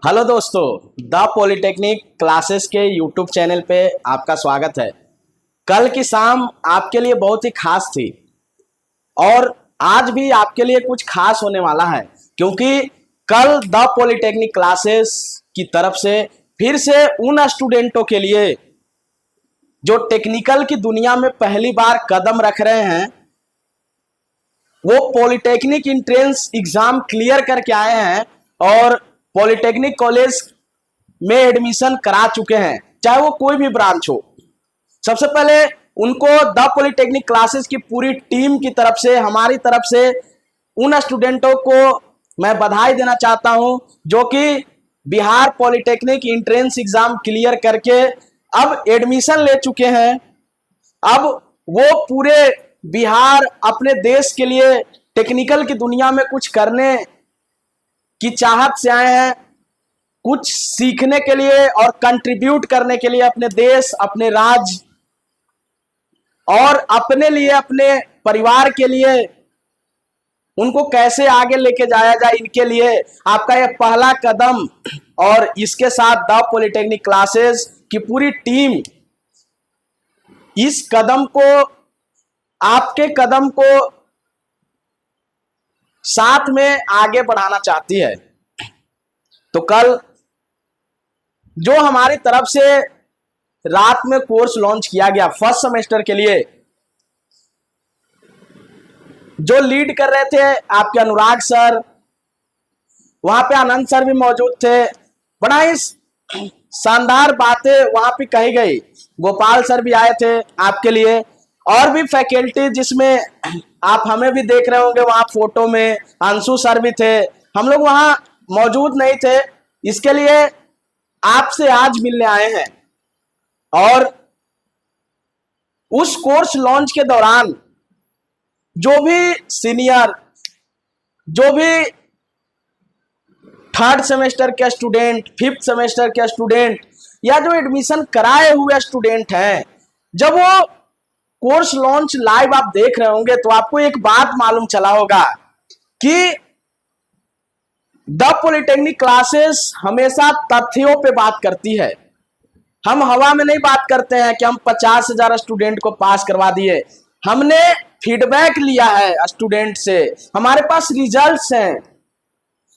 Hello दोस्तों, the polytechnic classes के YouTube channel पे आपका स्वागत है। कल की शाम आपके लिए बहुत ही खास थी और आज भी आपके लिए कुछ खास होने वाला है, क्योंकि कल द पॉलिटेक्निक क्लासेस की तरफ से फिर से उन स्टूडेंटों के लिए जो टेक्निकल की दुनिया में पहली बार कदम रख रहे हैं, वो पॉलिटेक्निक एंट्रेंस एग्जाम क्लियर करके आए हैं और पॉलिटेक्निक कॉलेज में एडमिशन करा चुके हैं, चाहे वो कोई भी ब्रांच हो। सबसे पहले उनको द पॉलिटेक्निक क्लासेस की पूरी टीम की तरफ से, हमारी तरफ से उन स्टूडेंटों को मैं बधाई देना चाहता हूं जो कि Bihar polytechnic entrance exam clear करके अब एडमिशन ले चुके हैं। अब वो पूरे बिहार अपने देश के लिए टेक्निकल की दुनिया में कुछ करने की चाहत से आए हैं, कुछ सीखने के लिए और कंट्रीब्यूट करने के लिए अपने देश, अपने राज्य और अपने लिए, अपने परिवार के लिए उनको कैसे आगे लेके जाया जाए, इनके लिए आपका यह पहला कदम और इसके साथ द पॉलिटेक्निक क्लासेस की पूरी टीम इस कदम को, आपके कदम को साथ में आगे बढ़ाना चाहती है। तो कल जो हमारी तरफ से रात में कोर्स लॉन्च किया गया फर्स्ट सेमेस्टर के लिए, जो लीड कर रहे थे आपके अनुराग सर, वहां पे आनंद सर भी मौजूद थे। बड़ा ही शानदार बातें वहां पे कही गई। गोपाल सर भी आए थे आपके लिए, और भी फैकल्टी जिसमें आप हमें भी देख रहे होंगे वहां फोटो में, अंशु सर भी थे। हम लोग वहां मौजूद नहीं थे, इसके लिए आपसे आज मिलने आए हैं। और उस कोर्स लॉन्च के दौरान जो भी सीनियर, जो भी थर्ड सेमेस्टर के स्टूडेंट, फिफ्थ सेमेस्टर के स्टूडेंट या जो एडमिशन कराए हुए स्टूडेंट हैं, जब वो कोर्स लॉन्च लाइव आप देख रहे होंगे तो आपको एक बात मालूम चला होगा कि द पॉलिटेक्निक क्लासेस हमेशा तथ्यों पे बात करती है। हम हवा में नहीं बात करते हैं कि हम 50,000 स्टूडेंट को पास करवा दिए। हमने फीडबैक लिया है स्टूडेंट से, हमारे पास रिजल्ट्स हैं।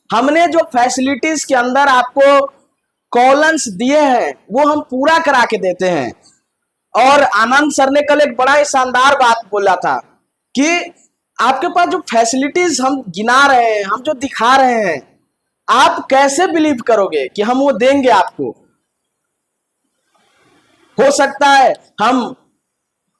हमने जो फैसिलिटीज के अंदर आपको कॉलम्स दिए हैं वो हम पूरा करा के देते हैं। और आनंद सर ने कल एक बड़ा ही शानदार बात बोला था कि आपके पास जो फैसिलिटीज हम गिना रहे हैं, हम जो दिखा रहे हैं, आप कैसे बिलीव करोगे कि हम वो देंगे आपको। हो सकता है हम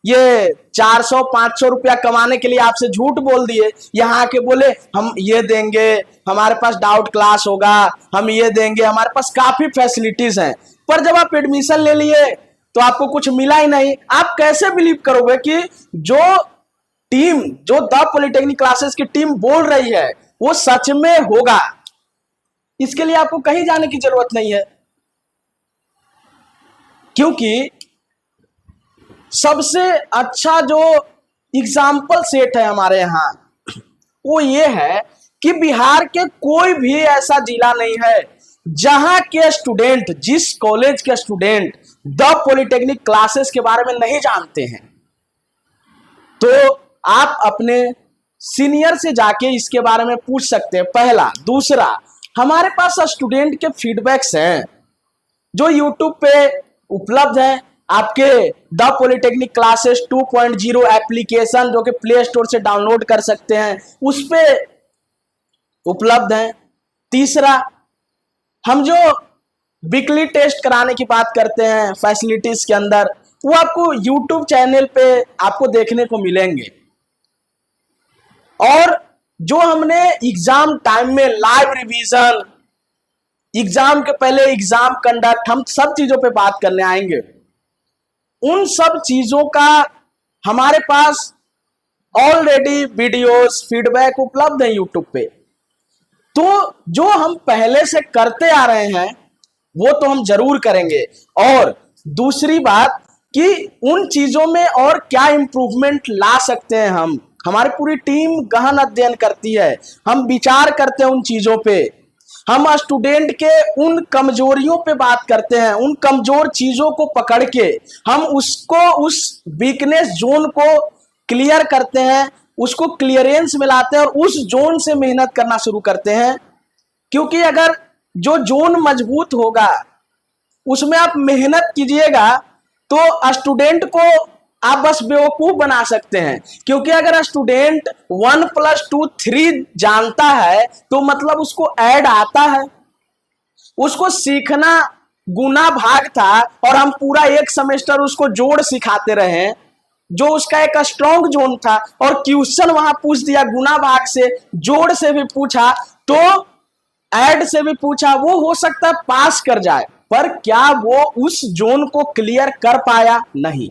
ये 400-500 रुपया कमाने के लिए आपसे झूठ बोल दिए, यहाँ आके बोले हम ये देंगे, हमारे पास डाउट क्लास होगा, हम ये देंगे, हमारे पास काफी फैसिलिटीज हैं। पर जब आप एडमिशन ले लिए तो आपको कुछ मिला ही नहीं। आप कैसे बिलीव करोगे कि जो टीम, जो द पॉलिटेक्निक क्लासेस की टीम बोल रही है वो सच में होगा। इसके लिए आपको कहीं जाने की जरूरत नहीं है, क्योंकि सबसे अच्छा जो एग्जाम्पल सेट है हमारे यहाँ वो ये है कि बिहार के कोई भी ऐसा जिला नहीं है जहां के स्टूडेंट, जिस कॉलेज के स्टूडेंट द पॉलिटेक्निक क्लासेस के बारे में नहीं जानते हैं। तो आप अपने सीनियर से जाके इसके बारे में पूछ सकते हैं, पहला। दूसरा, हमारे पास स्टूडेंट के फीडबैक्स हैं जो यूट्यूब पे उपलब्ध हैं। आपके द पॉलिटेक्निक क्लासेस 2.0 एप्लीकेशन जो कि प्ले स्टोर से डाउनलोड कर सकते हैं, उस पे उपलब्ध हैं। तीसरा, हम जो वीकली टेस्ट कराने की बात करते हैं फैसिलिटीज के अंदर, वो आपको यूट्यूब चैनल पे आपको देखने को मिलेंगे। और जो हमने एग्जाम टाइम में लाइव रिवीजन, एग्जाम के पहले एग्जाम कंडक्ट, हम सब चीजों पे बात करने आएंगे। उन सब चीजों का हमारे पास ऑलरेडी वीडियोस, फीडबैक उपलब्ध है यूट्यूब पे। तो जो हम पहले से करते आ रहे हैं वो तो हम जरूर करेंगे। और दूसरी बात कि उन चीजों में और क्या इंप्रूवमेंट ला सकते हैं हम, हमारी पूरी टीम गहन अध्ययन करती है, हम विचार करते हैं उन चीजों पे। हम स्टूडेंट के उन कमजोरियों पे बात करते हैं, उन कमजोर चीजों को पकड़ के हम उसको, उस वीकनेस जोन को क्लियर करते हैं, उसको क्लियरेंस में लाते हैं और उस जोन से मेहनत करना शुरू करते हैं। क्योंकि अगर जो जोन मजबूत होगा उसमें आप मेहनत कीजिएगा तो स्टूडेंट को आप बस बेवकूफ बना सकते हैं। क्योंकि अगर स्टूडेंट 1+2=3 जानता है तो मतलब उसको ऐड आता है, उसको सीखना गुना भाग था और हम पूरा एक सेमेस्टर उसको जोड़ सिखाते रहे, जो उसका एक स्ट्रॉन्ग जोन था, और क्वेश्चन वहां पूछ दिया गुना भाग से, जोड़ से भी पूछा तो ऐड से भी पूछा, वो हो सकता है पास कर जाए, पर क्या वो उस जोन को क्लियर कर पाया? नहीं।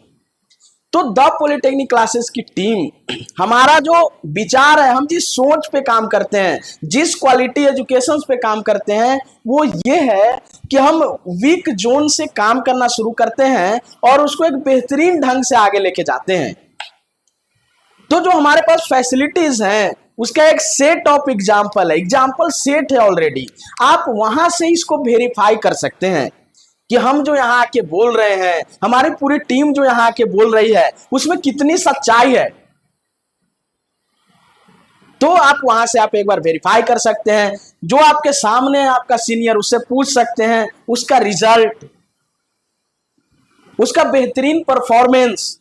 तो द पॉलिटेक्निक क्लासेस की टीम, हमारा जो विचार है, हम जिस सोच पे काम करते हैं, जिस क्वालिटी एजुकेशन पे काम करते हैं, वो ये है कि हम वीक जोन से काम करना शुरू करते हैं और उसको एक बेहतरीन ढंग से आगे लेके जाते हैं। तो जो हमारे पास फैसिलिटीज हैं उसका एक सेट ऑफ एग्जाम्पल है, एग्जाम्पल सेट है ऑलरेडी, आप वहां से इसको वेरीफाई कर सकते हैं कि हम जो यहाँ आके बोल रहे हैं, हमारी पूरी टीम जो यहाँ आके बोल रही है, उसमें कितनी सच्चाई है। तो आप वहां से आप एक बार वेरीफाई कर सकते हैं, जो आपके सामने आपका सीनियर, उससे पूछ सकते हैं उसका रिजल्ट, उसका बेहतरीन परफॉर्मेंस,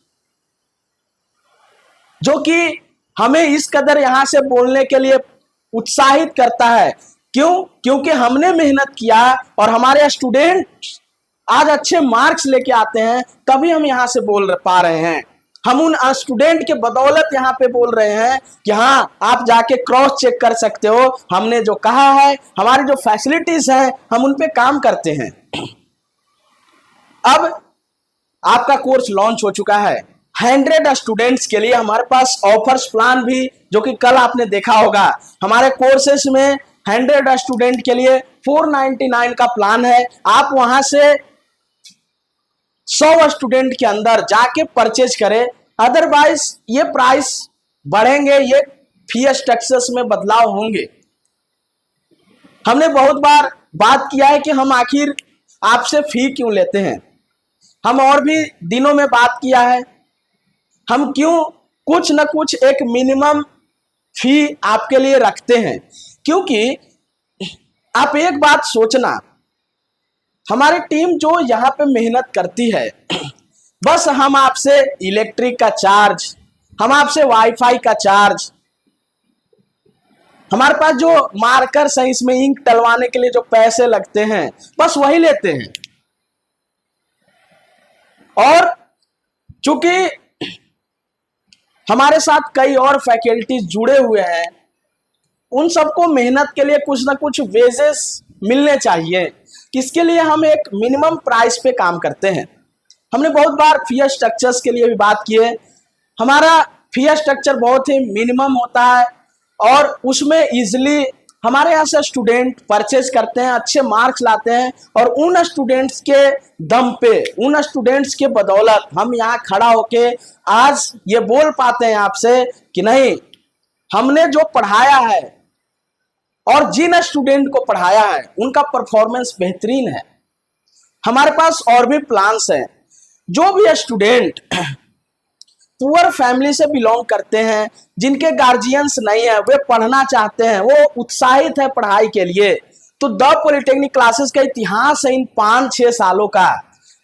जो कि हमें इस कदर यहां से बोलने के लिए उत्साहित करता है। क्यों? क्योंकि हमने मेहनत किया और हमारे स्टूडेंट आज अच्छे मार्क्स लेके आते हैं, तभी हम यहां से बोल पा रहे हैं। हम उन स्टूडेंट के बदौलत यहां पे बोल रहे हैं कि हाँ, आप जाके क्रॉस चेक कर सकते हो, हमने जो कहा है, हमारी जो फैसिलिटीज है, हम उन पे काम करते हैं। अब आपका कोर्स लॉन्च हो चुका है, 100 स्टूडेंट्स के लिए हमारे पास ऑफर्स प्लान भी, जो कि कल आपने देखा होगा, हमारे कोर्सेस में 100 स्टूडेंट के लिए 499 का प्लान है। आप वहां से 100 स्टूडेंट के अंदर जाके परचेज करें, अदरवाइज ये प्राइस बढ़ेंगे, ये फी स्ट्रक्चर्स में बदलाव होंगे। हमने बहुत बार बात किया है कि हम आखिर आपसे फी क्यों लेते हैं, हम और भी दिनों में बात किया है, हम क्यों कुछ न कुछ एक मिनिमम फी आपके लिए रखते हैं। क्योंकि आप एक बात सोचना, हमारी टीम जो यहाँ पे मेहनत करती है, बस हम आपसे इलेक्ट्रिक का चार्ज, हम आपसे वाईफाई का चार्ज, हमारे पास जो मार्कर्स हैं, इसमें इंक डलवाने के लिए जो पैसे लगते हैं, बस वही लेते हैं। और चूंकि हमारे साथ कई और फैकल्टीज जुड़े हुए हैं, उन सबको मेहनत के लिए कुछ ना कुछ वेजेस मिलने चाहिए, किसके लिए हम एक मिनिमम प्राइस पे काम करते हैं। हमने बहुत बार फी स्ट्रक्चर्स के लिए भी बात की है। हमारा फी स्ट्रक्चर बहुत ही मिनिमम होता है और उसमें इजिली हमारे यहाँ से स्टूडेंट परचेज करते हैं, अच्छे मार्क्स लाते हैं, और उन स्टूडेंट्स के दम पे, उन स्टूडेंट्स के बदौलत हम यहाँ खड़ा होके आज ये बोल पाते हैं आपसे कि नहीं, हमने जो पढ़ाया है और जिन स्टूडेंट को पढ़ाया है उनका परफॉर्मेंस बेहतरीन है। हमारे पास और भी प्लान्स हैं। जो भी स्टूडेंट पुअर फैमिली से बिलोंग करते हैं, जिनके गार्जियंस नहीं है, वे पढ़ना चाहते हैं, वो उत्साहित है पढ़ाई के लिए, तो द पॉलिटेक्निक क्लासेस का इतिहास है इन 5-6 सालों का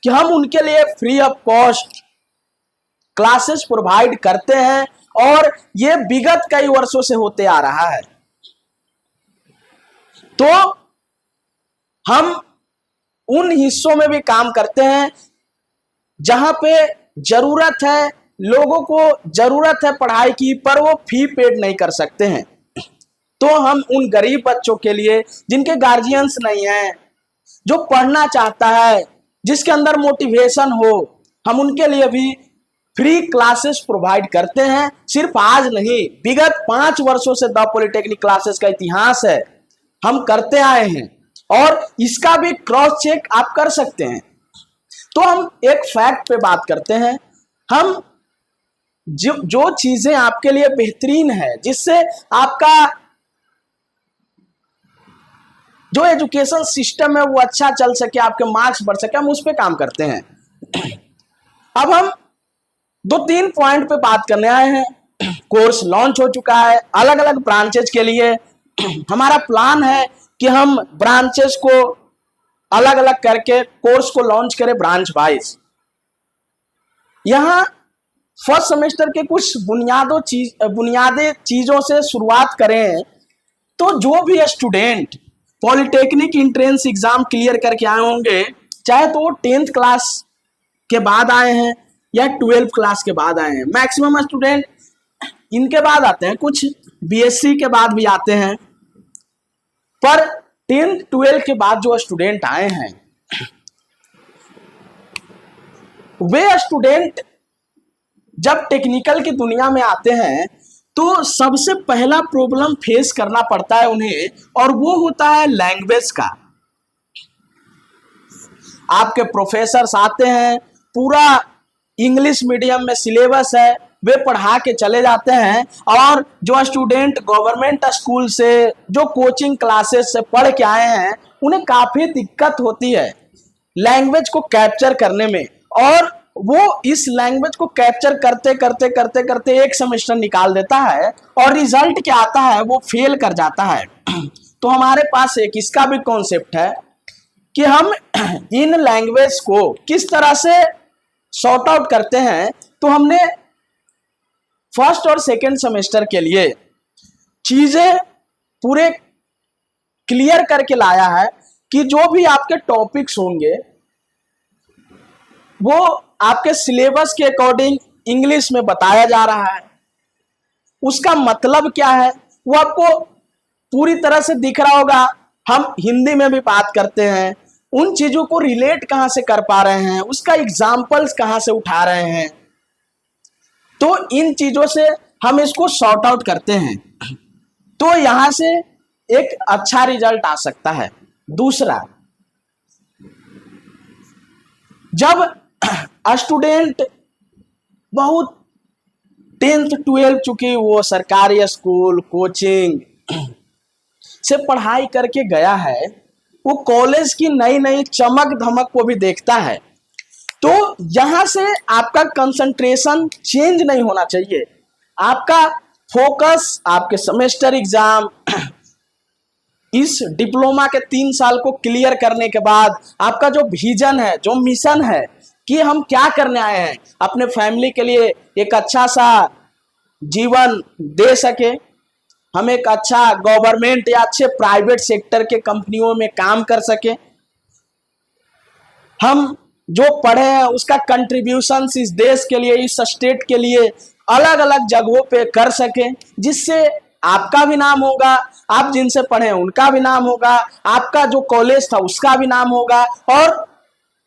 कि हम उनके लिए free of cost classes provide करते हैं, और ये विगत कई वर्षों से होते आ रहा है। तो हम उन हिस्सों में भी काम करते हैं जहां पे जरूरत है, लोगों को जरूरत है पढ़ाई की, पर वो फी पेड नहीं कर सकते हैं। तो हम उन गरीब बच्चों के लिए, जिनके गार्जियंस नहीं है, जो पढ़ना चाहता है, जिसके अंदर मोटिवेशन हो, हम उनके लिए भी फ्री क्लासेस प्रोवाइड करते हैं। सिर्फ आज नहीं, विगत 5 वर्षों से द पॉलिटेक्निक क्लासेस का इतिहास है, हम करते आए हैं, और इसका भी क्रॉस चेक आप कर सकते हैं। तो हम एक फैक्ट पे बात करते हैं, हम जो चीजें आपके लिए बेहतरीन है, जिससे आपका जो एजुकेशन सिस्टम है वो अच्छा चल सके, आपके मार्क्स बढ़ सके, हम उस पर काम करते हैं। अब हम 2-3 पॉइंट पे बात करने आए हैं। कोर्स लॉन्च हो चुका है अलग अलग ब्रांचेज के लिए। हमारा प्लान है कि हम ब्रांचेस को अलग अलग करके कोर्स को लॉन्च करें ब्रांच वाइज। यहां फर्स्ट सेमेस्टर के कुछ बुनियादी चीजों से शुरुआत करें तो जो भी student polytechnic entrance exam clear करके आए होंगे, चाहे तो वो 10th क्लास के बाद आए हैं या 12th क्लास के बाद आए हैं, मैक्सिमम स्टूडेंट इनके बाद आते हैं, कुछ बीएससी के बाद भी आते हैं, पर 10th 12th के बाद जो स्टूडेंट आए हैं वे स्टूडेंट जब टेक्निकल की दुनिया में आते हैं तो सबसे पहला प्रॉब्लम फेस करना पड़ता है उन्हें, और वो होता है लैंग्वेज का। आपके प्रोफेसर्स आते हैं, पूरा इंग्लिश मीडियम में सिलेबस है, वे पढ़ा के चले जाते हैं, और जो स्टूडेंट गवर्नमेंट स्कूल से, जो कोचिंग क्लासेस से पढ़ के आए हैं, उन्हें काफ़ी दिक्कत होती है लैंग्वेज को कैप्चर करने में, और वो इस लैंग्वेज को कैप्चर करते करते करते करते एक सेमेस्टर निकाल देता है और रिजल्ट क्या आता है वो फेल कर जाता है। तो हमारे पास एक इसका भी कॉन्सेप्ट है कि हम इन लैंग्वेज को किस तरह से सॉर्ट आउट करते हैं। तो हमने फर्स्ट और सेकेंड सेमेस्टर के लिए चीजें पूरे क्लियर करके लाया है कि जो भी आपके टॉपिक्स होंगे वो आपके सिलेबस के अकॉर्डिंग इंग्लिश में बताया जा रहा है। उसका मतलब क्या है वो आपको पूरी तरह से दिख रहा होगा। हम हिंदी में भी बात करते हैं, उन चीजों को रिलेट कहां से कर पा रहे हैं, उसका एग्जाम्पल्स कहां से उठा रहे हैं, तो इन चीजों से हम इसको सॉर्ट आउट करते हैं, तो यहां से एक अच्छा रिजल्ट आ सकता है। दूसरा, जब स्टूडेंट बहुत 10th 12th चुकी वो सरकारी स्कूल कोचिंग से पढ़ाई करके गया है, वो कॉलेज की नई नई चमक धमक को भी देखता है, तो यहां से आपका कंसंट्रेशन चेंज नहीं होना चाहिए। आपका फोकस आपके सेमेस्टर एग्जाम, इस डिप्लोमा के 3 साल को क्लियर करने के बाद आपका जो विजन है, जो मिशन है कि हम क्या करने आए हैं, अपने फैमिली के लिए एक अच्छा सा जीवन दे सके, हम एक अच्छा गवर्नमेंट या अच्छे प्राइवेट सेक्टर के कंपनियों में काम कर सके, हम जो पढ़े हैं उसका कंट्रीब्यूशन इस देश के लिए, इस स्टेट के लिए अलग अलग जगहों पे कर सके, जिससे आपका भी नाम होगा, आप जिनसे पढ़े हैं उनका भी नाम होगा, आपका जो कॉलेज था उसका भी नाम होगा, और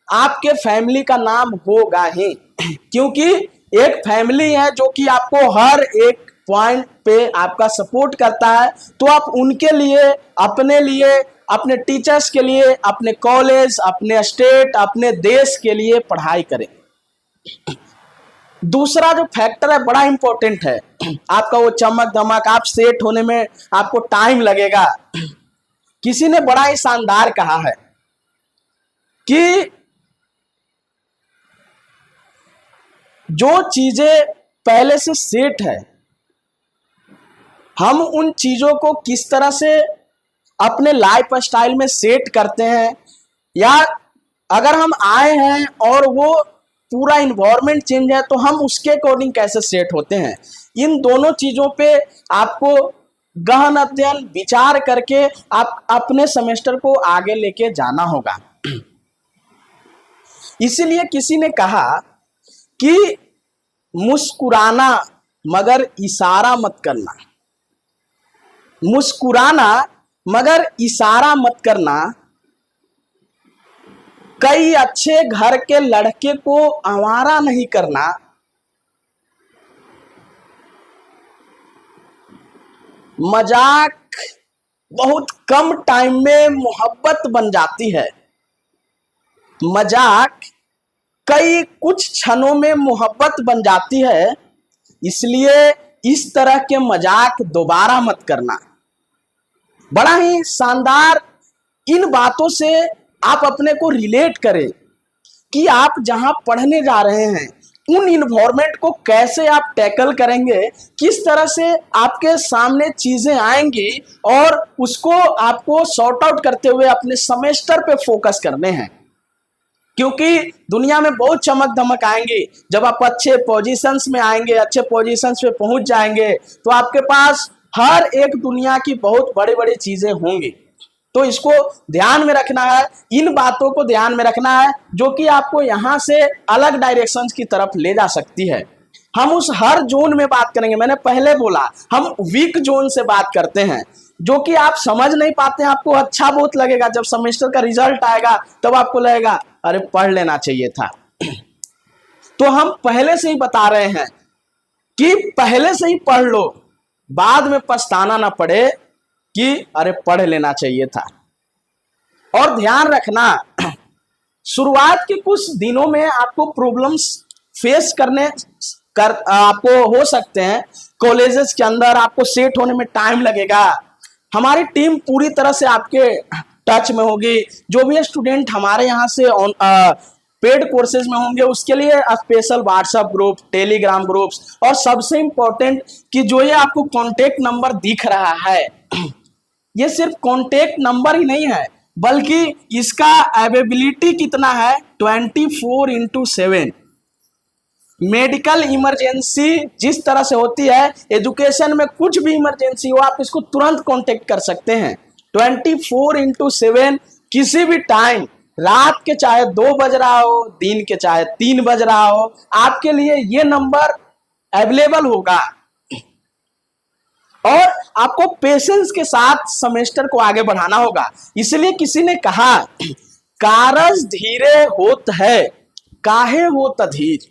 आपके फैमिली का नाम होगा ही, क्योंकि एक फैमिली है जो कि आपको हर एक पॉइंट पे आपका सपोर्ट करता है। तो आप उनके लिए, अपने टीचर्स के लिए, अपने कॉलेज, अपने स्टेट, अपने देश के लिए पढ़ाई करें। दूसरा जो फैक्टर है बड़ा इंपॉर्टेंट है, आपका वो चमक धमक, आप सेट होने में आपको टाइम लगेगा। किसी ने बड़ा ही शानदार कहा है कि जो चीजें पहले से सेट है, हम उन चीजों को किस तरह से अपने लाइफ स्टाइल में सेट करते हैं, या अगर हम आए हैं और वो पूरा इन्वायरमेंट चेंज है तो हम उसके अकॉर्डिंग कैसे सेट होते हैं, इन दोनों चीजों पे आपको गहन अध्ययन विचार करके आप अपने सेमेस्टर को आगे लेके जाना होगा। इसीलिए किसी ने कहा कि मुस्कुराना मगर इशारा मत करना, मुस्कुराना मगर इशारा मत करना, कई अच्छे घर के लड़के को आवारा नहीं करना, मजाक बहुत कम टाइम में मोहब्बत बन जाती है, मजाक कई कुछ क्षणों में मोहब्बत बन जाती है, इसलिए इस तरह के मजाक दोबारा मत करना। बड़ा ही शानदार इन बातों से आप अपने को रिलेट करें कि आप जहां पढ़ने जा रहे हैं उन इन्वायरमेंट को कैसे आप टैकल करेंगे, किस तरह से आपके सामने चीजें आएंगी और उसको आपको सॉर्ट आउट करते हुए अपने सेमेस्टर पे फोकस करने हैं। क्योंकि दुनिया में बहुत चमक धमक आएंगी, जब आप अच्छे पोजीशंस में आएंगे, अच्छे पोजीशंस पे पहुंच जाएंगे तो आपके पास हर एक दुनिया की बहुत बड़ी बड़ी चीजें होंगी। तो इसको ध्यान में रखना है, इन बातों को ध्यान में रखना है जो कि आपको यहाँ से अलग डायरेक्शंस की तरफ ले जा सकती है। हम उस हर जोन में बात करेंगे, मैंने पहले बोला हम वीक जोन से बात करते हैं जो कि आप समझ नहीं पाते हैं। आपको अच्छा बहुत लगेगा, जब सेमेस्टर का रिजल्ट आएगा तब आपको लगेगा अरे पढ़ लेना चाहिए था। तो हम पहले से ही बता रहे हैं कि पहले से ही पढ़ लो, बाद में पछताना ना पड़े कि अरे पढ़ लेना चाहिए था। और ध्यान रखना, शुरुआत के कुछ दिनों में आपको प्रॉब्लम्स फेस आपको हो सकते हैं। कॉलेजेस के अंदर आपको सेट होने में टाइम लगेगा। हमारी टीम पूरी तरह से आपके टच में होगी। जो भी स्टूडेंट हमारे यहाँ से पेड कोर्सेज में होंगे उसके लिए special WhatsApp group, Telegram groups, और सबसे इंपॉर्टेंट कि जो ये आपको कॉन्टेक्ट नंबर दिख रहा है ये सिर्फ कॉन्टेक्ट नंबर ही नहीं है बल्कि इसका अवेलेबिलिटी कितना है, 24/7। मेडिकल इमरजेंसी जिस तरह से होती है, एजुकेशन में कुछ भी इमरजेंसी हो आप इसको तुरंत कांटेक्ट कर सकते हैं। 24/7 किसी भी टाइम, रात के चाहे 2 बज रहा हो, दिन के चाहे 3 बज रहा हो, आपके लिए ये नंबर अवेलेबल होगा। और आपको पेशेंस के साथ सेमेस्टर को आगे बढ़ाना होगा। इसलिए किसी ने कहा कारज धीरे होत है काहे होत अधीर।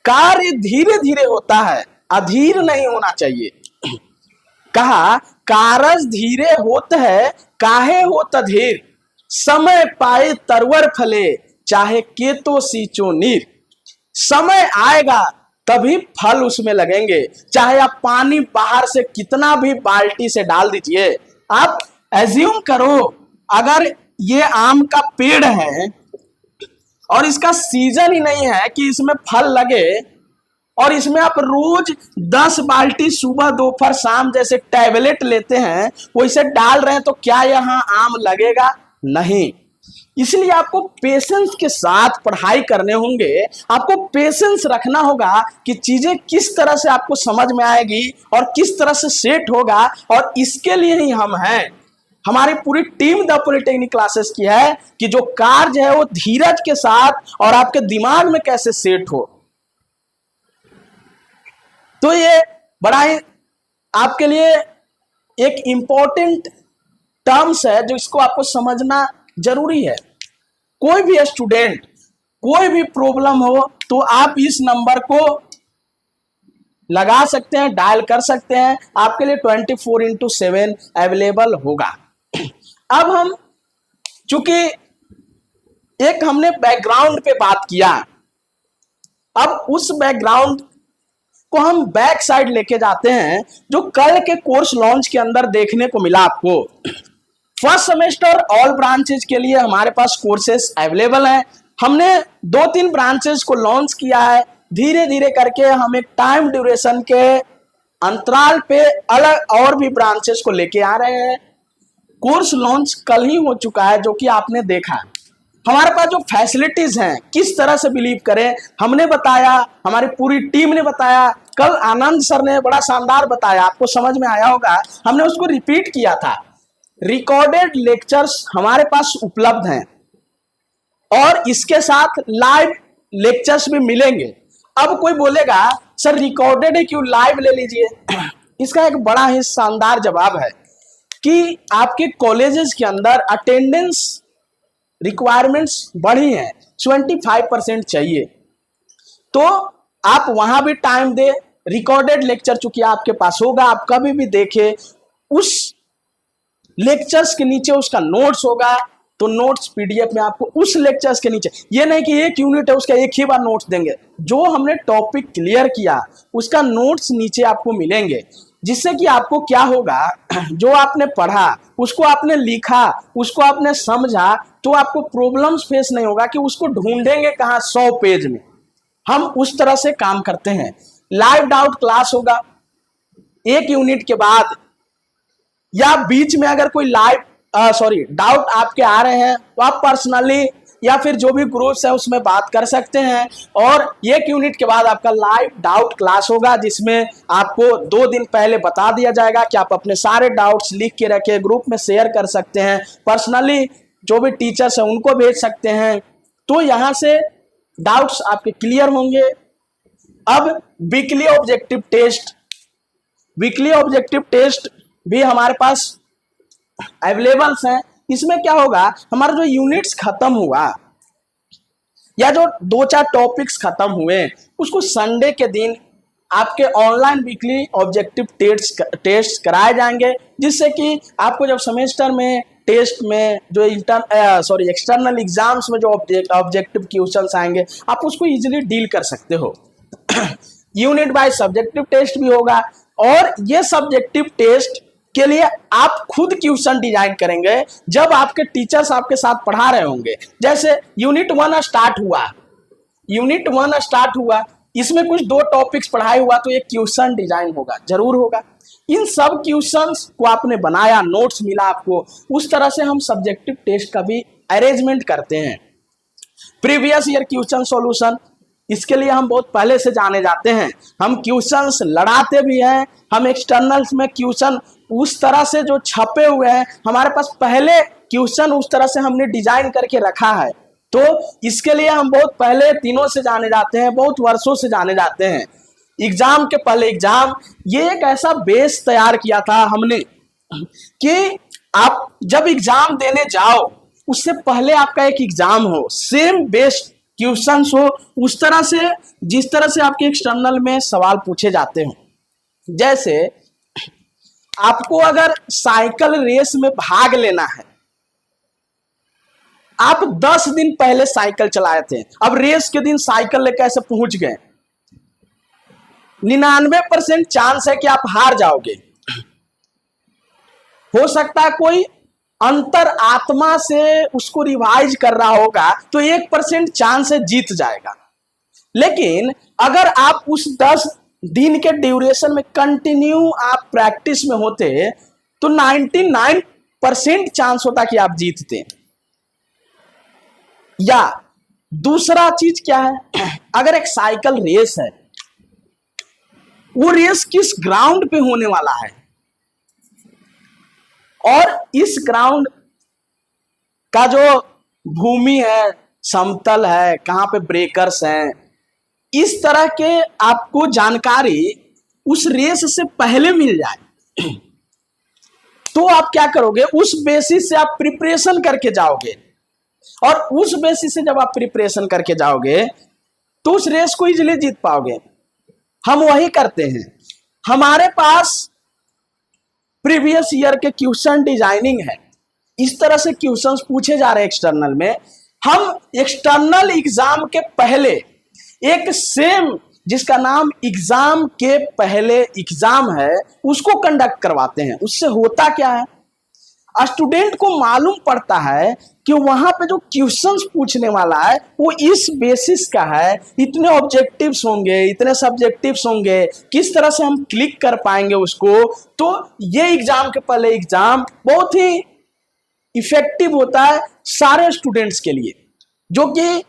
कार्य धीरे धीरे होता है, अधीर नहीं होना चाहिए। कहा कारज धीरे होत है काहे होत अधीर, समय पाए तरवर फले चाहे केतो सींचो नीर। समय आएगा तभी फल उसमें लगेंगे, चाहे आप पानी बाहर से कितना भी बाल्टी से डाल दीजिए। आप एज्यूम करो अगर ये आम का पेड़ है और इसका सीजन ही नहीं है कि इसमें फल लगे, और इसमें आप रोज 10 बाल्टी सुबह दोपहर शाम जैसे टैबलेट लेते हैं वैसे डाल रहे हैं, तो क्या यहाँ आम लगेगा? नहीं। इसलिए आपको पेशेंस के साथ पढ़ाई करने होंगे। आपको पेशेंस रखना होगा कि चीजें किस तरह से आपको समझ में आएगी और किस तरह से सेट होगा, और इसके लिए ही हम हैं। हमारी पूरी टीम द पॉलिटेक्निक क्लासेस की है कि जो कार्य है वो धीरज के साथ और आपके दिमाग में कैसे सेट हो। तो ये बड़ा ही आपके लिए एक इंपॉर्टेंट टर्म्स है जो इसको आपको समझना जरूरी है। कोई भी स्टूडेंट कोई भी प्रॉब्लम हो तो आप इस नंबर को लगा सकते हैं, डायल कर सकते हैं, आपके लिए 24/7 अवेलेबल होगा। अब हम चूंकि एक हमने बैकग्राउंड पे बात किया, अब उस बैकग्राउंड को हम बैक साइड लेके जाते हैं जो कल के कोर्स लॉन्च के अंदर देखने को मिला आपको। फर्स्ट सेमेस्टर ऑल ब्रांचेज के लिए हमारे पास कोर्सेस अवेलेबल हैं। हमने 2-3 ब्रांचेस को लॉन्च किया है। धीरे धीरे करके हम एक टाइम ड्यूरेशन के अंतराल पे अलग और भी ब्रांचेस को लेके आ रहे हैं। कोर्स लॉन्च कल ही हो चुका है जो कि आपने देखा। हमारे पास जो फैसिलिटीज हैं किस तरह से बिलीव करें हमने बताया, हमारी पूरी टीम ने बताया। कल आनंद सर ने बड़ा शानदार बताया, आपको समझ में आया होगा, हमने उसको रिपीट किया था। रिकॉर्डेड लेक्चर्स हमारे पास उपलब्ध हैं और इसके साथ लाइव लेक्चर्स भी मिलेंगे। अब कोई बोलेगा सर रिकॉर्डेड है क्यों, लाइव ले लीजिए। इसका एक बड़ा ही शानदार जवाब है कि आपके कॉलेजेस के अंदर अटेंडेंस रिक्वायरमेंट्स बढ़ी हैं, 25% चाहिए, तो आप वहां भी टाइम दे। रिकॉर्डेड लेक्चर चूंकि आपके पास होगा, आप कभी भी देखे, उस लेक्चर्स के नीचे उसका नोट्स होगा, तो नोट्स पीडीएफ में आपको उस लेक्चर्स के नीचे, ये नहीं कि एक यूनिट है उसका एक ही बार नोट्स देंगे, जो हमने टॉपिक क्लियर किया उसका नोट्स नीचे आपको मिलेंगे। जिससे कि आपको क्या होगा, जो आपने पढ़ा उसको आपने लिखा, उसको आपने समझा, तो आपको प्रॉब्लम्स फेस नहीं होगा कि उसको ढूंढेंगे कहाँ 100 पेज में। हम उस तरह से काम करते हैं। लाइव डाउट क्लास होगा एक यूनिट के बाद, या बीच में अगर कोई डाउट आपके आ रहे हैं तो आप पर्सनली या फिर जो भी ग्रुप्स है उसमें बात कर सकते हैं। और एक यूनिट के बाद आपका लाइव डाउट क्लास होगा, जिसमें आपको 2 दिन पहले बता दिया जाएगा कि आप अपने सारे डाउट्स लिख के रखें, ग्रुप में शेयर कर सकते हैं, पर्सनली जो भी टीचर्स हैं उनको भेज सकते हैं। तो यहाँ से डाउट्स आपके क्लियर होंगे। अब वीकली ऑब्जेक्टिव टेस्ट भी हमारे पास अवेलेबल्स हैं। इसमें क्या होगा, हमारा जो यूनिट्स खत्म हुआ या जो 2-4 टॉपिक्स खत्म हुए, उसको संडे के दिन आपके ऑनलाइन वीकली ऑब्जेक्टिव टेस्ट कराए जाएंगे, जिससे कि आपको जब सेमेस्टर में टेस्ट में जो एक्सटर्नल एग्जाम्स में जो ऑब्जेक्टिव क्वेश्चंस आएंगे, आप उसको इजीली डील कर सकते हो। यूनिट बाय सब्जेक्टिव टेस्ट भी होगा, और ये सब्जेक्टिव टेस्ट के लिए आप खुद क्वेश्चन डिजाइन करेंगे जब आपके टीचर्स आपके साथ पढ़ा रहे होंगे। जैसे यूनिट 1 स्टार्ट हुआ, इसमें कुछ 2 टॉपिक्स पढ़ाई हुआ, तो एक क्वेश्चन डिजाइन होगा, जरूर होगा। इन सब क्वेश्चंस को आपने बनाया, नोट्स मिला आपको, उस तरह से हम सब्जेक्टिव टेस्ट का भी अरेंजमेंट करते हैं। प्रीवियस ईयर क्वेश्चन सॉल्यूशन, इसके लिए हम बहुत पहले से जाने जाते हैं। हम क्वेश्चंस लड़ाते भी हैं, हम एक्सटर्नल्स में क्वेश्चन उस तरह से जो छपे हुए हैं, हमारे पास पहले क्वेश्चन उस तरह से हमने डिजाइन करके रखा है। तो इसके लिए हम बहुत पहले दिनों से जाने जाते हैं, बहुत वर्षों से जाने जाते हैं। एग्जाम के पहले एग्जाम, ये एक ऐसा बेस तैयार किया था हमने कि आप जब एग्जाम देने जाओ उससे पहले आपका एक एग्जाम हो, सेम बेस क्वेश्चंस हो, उस तरह से जिस तरह से आपके एक्सटर्नल में सवाल पूछे जाते हो। जैसे आपको अगर साइकिल रेस में भाग लेना है, आप 10 दिन पहले साइकिल चलाए थे, अब रेस के दिन साइकिल लेकर ऐसे पहुंच गए, 99% चांस है कि आप हार जाओगे। हो सकता है कोई अंतर आत्मा से उसको रिवाइज कर रहा होगा, तो 1% चांस है जीत जाएगा। लेकिन अगर आप उस 10 दिन के ड्यूरेशन में कंटिन्यू आप प्रैक्टिस में होते, तो 99% चांस होता कि आप जीतते। या दूसरा चीज क्या है, अगर एक साइकिल रेस है, वो रेस किस ग्राउंड पे होने वाला है, और इस ग्राउंड का जो भूमि है, समतल है, कहां पे ब्रेकर्स हैं, इस तरह के आपको जानकारी उस रेस से पहले मिल जाए, तो आप क्या करोगे, उस बेसिस से आप प्रिपरेशन करके जाओगे। और उस बेसिस से जब आप प्रिपरेशन करके जाओगे तो उस रेस को इजीली जीत पाओगे। हम वही करते हैं। हमारे पास प्रीवियस ईयर के क्वेश्चन डिजाइनिंग है, इस तरह से क्वेश्चंस पूछे जा रहे हैं एक्सटर्नल में। हम एक्सटर्नल एग्जाम के पहले एक सेम, जिसका नाम एग्जाम के पहले एग्जाम है, उसको कंडक्ट करवाते हैं। उससे होता क्या है, स्टूडेंट को मालूम पड़ता है कि वहां पे जो क्वेश्चंस पूछने वाला है वो इस बेसिस का है, इतने ऑब्जेक्टिव्स होंगे, इतने सब्जेक्टिव्स होंगे, किस तरह से हम क्लिक कर पाएंगे उसको। तो ये एग्जाम के पहले एग्जाम बहुत ही इफेक्टिव होता है सारे स्टूडेंट्स के लिए, जो कि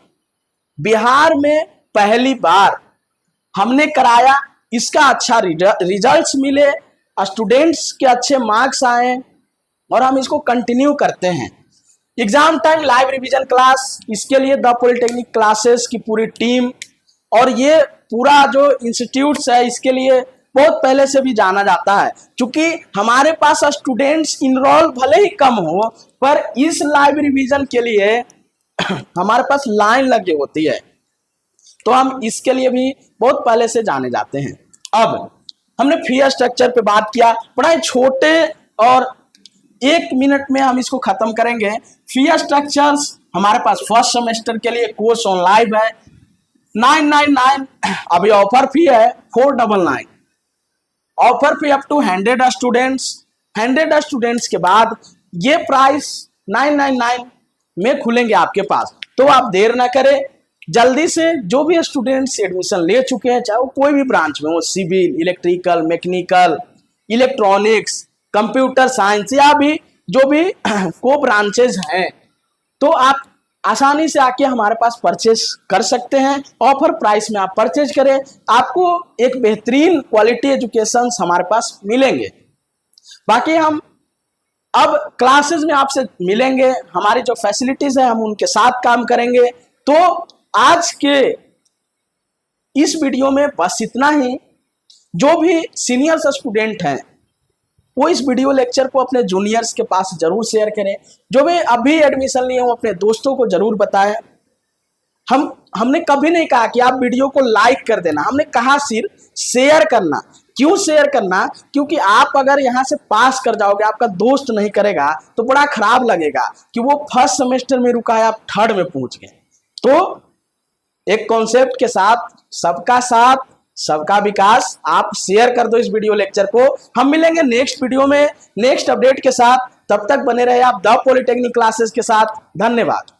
बिहार में पहली बार हमने कराया। इसका अच्छा रिजल्ट्स मिले, स्टूडेंट्स के अच्छे मार्क्स आए, और हम इसको कंटिन्यू करते हैं। Exam time live revision class, इसके लिए द पॉलिटेक्निक क्लासेस की पूरी टीम और ये पूरा जो इंस्टीट्यूट्स है, इसके लिए बहुत पहले से भी जाना जाता है। क्योंकि हमारे पास स्टूडेंट्स इनरोल भले ही कम हो, पर इस लाइव रिवीजन के लिए हमारे पास लाइन लगी होती है, तो हम इसके लिए भी बहुत पहले से जाने जाते हैं। अब हमने फी स्ट्रक्चर पे बात किया, बड़ा छोटे और 1 मिनट में हम इसको खत्म करेंगे। फी स्ट्रक्चर्स हमारे पास फर्स्ट सेमेस्टर के लिए कोर्स ऑन लाइव है 999, अभी ऑफर फी है 499। Offer fee up to 100 students के बाद ये प्राइस 999 में खुलेंगे आपके पास। तो आप देर ना करें, जल्दी से जो भी स्टूडेंट्स एडमिशन ले चुके हैं, चाहे वो कोई भी ब्रांच में हो, civil, electrical, mechanical, electronics, computer science या भी जो भी को ब्रांचेज हैं, तो आप आसानी से आके हमारे पास परचेज कर सकते हैं। ऑफर प्राइस में आप परचेज करें, आपको एक बेहतरीन क्वालिटी एजुकेशन हमारे पास मिलेंगे। बाकी हम अब क्लासेस में आपसे मिलेंगे, हमारी जो फैसिलिटीज है हम उनके साथ काम करेंगे। तो आज के इस वीडियो में बस इतना ही। जो भी सीनियर्स स्टूडेंट हैं वो इस वीडियो लेक्चर को अपने जूनियर्स के पास जरूर शेयर करें। जो भी अभी एडमिशन लिए हो अपने दोस्तों को जरूर बताएं। हमने कभी नहीं कहा कि आप वीडियो को लाइक कर देना, हमने कहा सिर्फ शेयर करना। क्यों शेयर करना? क्योंकि आप अगर यहाँ से पास कर जाओगे, आपका दोस्त नहीं करेगा तो बड़ा खराब लगेगा कि वो फर्स्ट सेमेस्टर में रुका है, आप थर्ड में पहुंच गए। तो एक कॉन्सेप्ट के साथ सबका विकास, आप शेयर कर दो इस वीडियो लेक्चर को। हम मिलेंगे नेक्स्ट वीडियो में नेक्स्ट अपडेट के साथ। तब तक बने रहे आप द पॉलिटेक्निक क्लासेस के साथ। धन्यवाद।